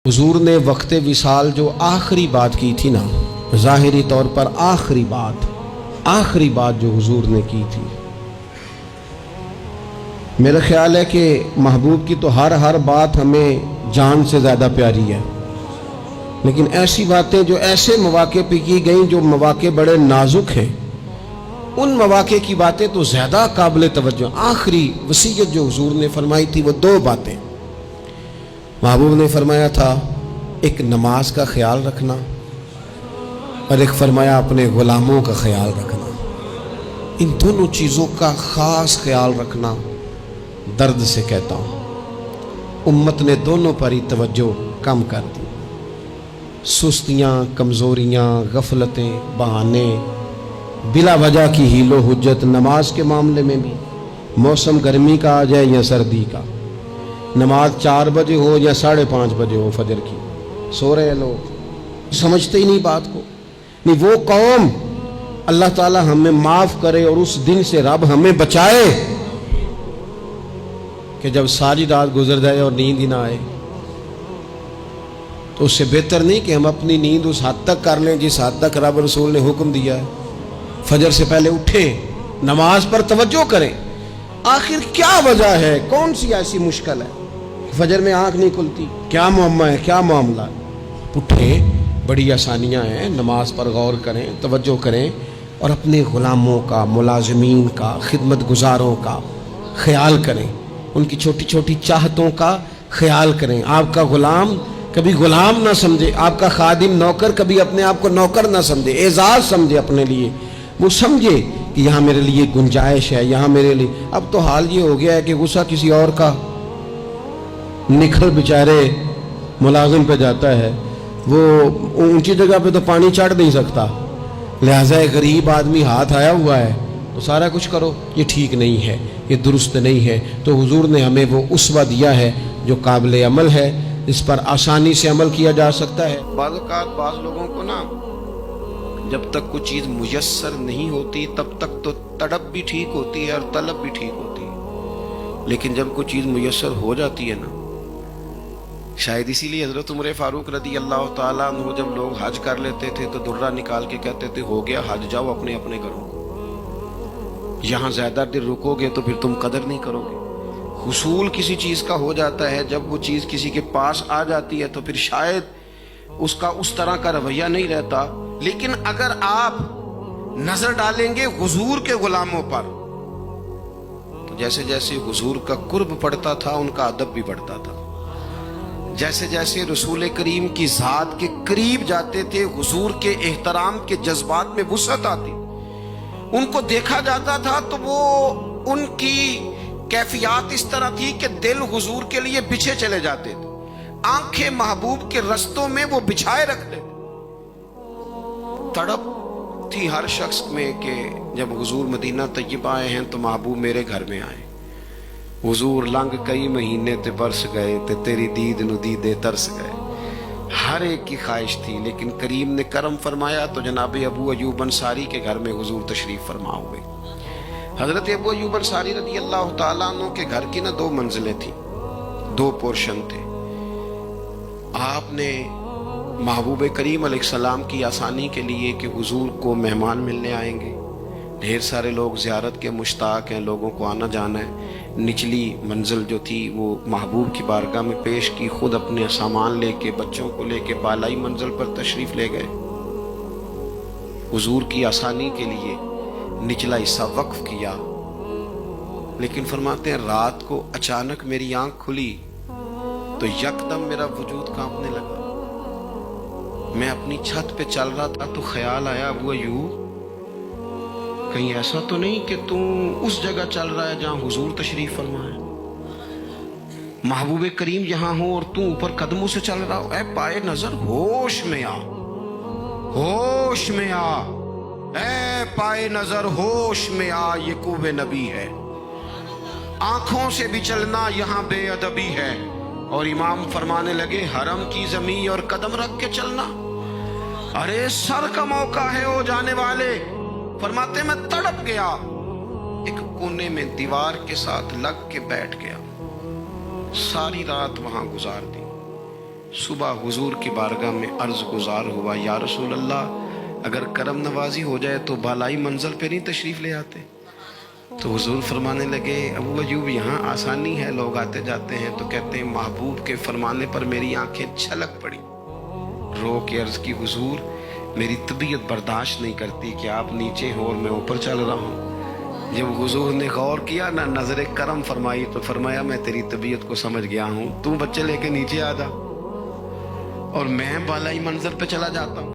हुजूर ने वक्त विसाल जो आखिरी बात की थी ना, ज़ाहिरी तौर पर आखिरी बात जो हुजूर ने की थी, मेरा ख्याल है कि महबूब की तो हर बात हमें जान से ज़्यादा प्यारी है, लेकिन ऐसी बातें जो ऐसे मौके पे की गई जो मौके बड़े नाजुक हैं, उन मौके की बातें तो ज़्यादा काबिल तवज्जो। आखिरी वसीयत जो हुजूर ने फरमाई थी वो दो बातें महबूब ने फरमाया था, एक नमाज का ख्याल रखना और एक फरमाया अपने ग़ुलामों का ख्याल रखना। इन दोनों चीज़ों का ख़ास ख्याल रखना दर्द से कहता हूँ। उम्मत ने दोनों पर ही तवज्जो कम कर दी। सुस्तियाँ, कमज़ोरियाँ, गफलतें, बहाने, बिला वजह की हीलो हुज्जत। नमाज के मामले में भी मौसम गर्मी का आ जाए या सर्दी का, नमाज 4 बजे हो या 5:30 बजे हो फजर की, सो रहे लोग, समझते ही नहीं बात को। नहीं, वो कौम, अल्लाह ताला हमें माफ़ करे और उस दिन से रब हमें बचाए कि जब सारी रात गुजर जाए और नींद ही ना आए। तो उससे बेहतर नहीं कि हम अपनी नींद उस हद तक कर लें जिस हद तक रब रसूल ने हुक्म दिया है। फजर से पहले उठें, नमाज पर तवज्जो करें। आखिर क्या वजह है, कौन सी ऐसी मुश्किल है फजर में आंख नहीं खुलती? क्या मुअम्मा है, क्या मामला है? उठें, बड़ी आसानियां हैं। नमाज पर गौर करें, तवज्जो करें और अपने ग़ुलामों का, मुलाज़िमीन का, खिदमत गुजारों का ख्याल करें, उनकी छोटी छोटी चाहतों का ख्याल करें। आपका ग़ुलाम कभी ग़ुलाम ना समझे, आपका खादिम नौकर कभी अपने आप को नौकर ना समझे, एजाज़ समझे अपने लिए। वो समझे कि यहाँ मेरे लिए गुंजाइश है, यहाँ मेरे लिए। अब तो हाल ये हो गया है कि गुस्सा किसी और का निखर बेचारे मुलाजिम पे जाता है, वो ऊंची जगह पे तो पानी चढ़ नहीं सकता, लिहाजा एक गरीब आदमी हाथ आया हुआ है तो सारा कुछ करो। ये ठीक नहीं है, ये दुरुस्त नहीं है। तो हुजूर ने हमें वो उसवा दिया है जो काबिल अमल है, इस पर आसानी से अमल किया जा सकता है। बाज़ लोगों को ना, जब तक कोई चीज़ मुयस्सर नहीं होती तब तक तो तड़प भी ठीक होती है और तलब भी ठीक होती है, लेकिन जब कोई चीज़ मुयस्सर हो जाती है ना, शायद इसीलिए हज़रत उमर फ़ारूक रज़ी अल्लाह ताला अन्हु जब लोग हज कर लेते थे तो दुर्रा निकाल के कहते थे, हो गया हज, जाओ अपने अपने घरों। यहाँ ज़्यादा देर रुकोगे तो फिर तुम कदर नहीं करोगे। हुसूल किसी चीज़ का हो जाता है, जब वो चीज़ किसी के पास आ जाती है तो फिर शायद उसका उस तरह का रवैया नहीं रहता। लेकिन अगर आप नजर डालेंगे हुजूर के गुलामों पर, तो जैसे जैसे हुजूर का कुर्ब बढ़ता था उनका अदब भी बढ़ता था। जैसे जैसे रसूल करीम की ज़ात के करीब जाते थे, हुजूर के एहतराम के जज्बात में वुसअत आती, उनको देखा जाता था तो वो उनकी कैफियत इस तरह थी कि दिल हुजूर के लिए बिछे चले जाते थे, आंखें महबूब के रस्तों में वो बिछाए रखते। तड़प थी हर शख्स में कि जब हुजूर मदीना तैयबा आए हैं तो महबूब मेरे घर में आए। हुजूर लंघ कई महीने ते बरस गए ते तेरी दीद नु दीदे तरस गए। हर एक की ख्वाहिश थी, लेकिन करीम ने करम फरमाया तो जनाब अबू अयूब अंसारी के घर में हुजूर तशरीफ फरमा हुए। हजरत अबू अयूब अंसारी रज़ी अल्लाह ताला अन्हु के घर की ना 2 मंजिलें थी, 2 पोर्शन थे। आपने महबूब करीम अलैहिस्सलाम की आसानी के लिए कि हुजूर को मेहमान मिलने आएंगे, ढेर सारे लोग ज़ियारत के मुश्ताक हैं, लोगों को आना जाना है, निचली मंजिल जो थी वो महबूब की बारगाह में पेश की, खुद अपने सामान लेके, बच्चों को लेके बालाई मंजिल पर तशरीफ ले गए। हुजूर की आसानी के लिए निचला हिस्सा वक्फ किया, लेकिन फरमाते हैं रात को अचानक मेरी आंख खुली तो यकदम मेरा वजूद कांपने लगा। मैं अपनी छत पे चल रहा था तो ख्याल आया, अबू अयूब कहीं ऐसा तो नहीं कि तू उस जगह चल रहा है जहां हुजूर तशरीफ फरमाए, महबूब करीम यहां हो और तू ऊपर कदमों से चल रहा हो। ऐ पाए नजर, होश में आ, होश में आ, ऐ पाए नजर होश में आ, ये कुव्वे नबी है। आंखों से भी चलना यहाँ बेअदबी है। और इमाम फरमाने लगे, हरम की जमीन और कदम रख के चलना, अरे सर का मौका है ओ जाने वाले। फरमाते मैं तड़प गया, एक कोने में दीवार के साथ लग के बैठ गया, सारी रात वहां गुजार दी। صبح حضور کی بارگاہ میں عرض گزار ہوا، یا رسول اللہ اگر کرم نوازی ہو جائے تو بالائی منزل پہ نہیں تشریف لے آتے؟ تو حضور فرمانے لگے، ابو ایوب یہاں آسانی ہے، لوگ آتے جاتے ہیں۔ تو کہتے ہیں محبوب کے فرمانے پر میری آنکھیں چھلک پڑی، رو کے عرض کی، حضور میری طبیعت برداشت نہیں کرتی کہ آپ نیچے ہو اور میں اوپر چل رہا ہوں۔ جب حضور نے غور کیا نہ، نظر کرم فرمائی تو فرمایا میں تیری طبیعت کو سمجھ گیا ہوں، تو بچے لے کے نیچے آ جا اور میں بالائی منظر پہ چلا جاتا ہوں۔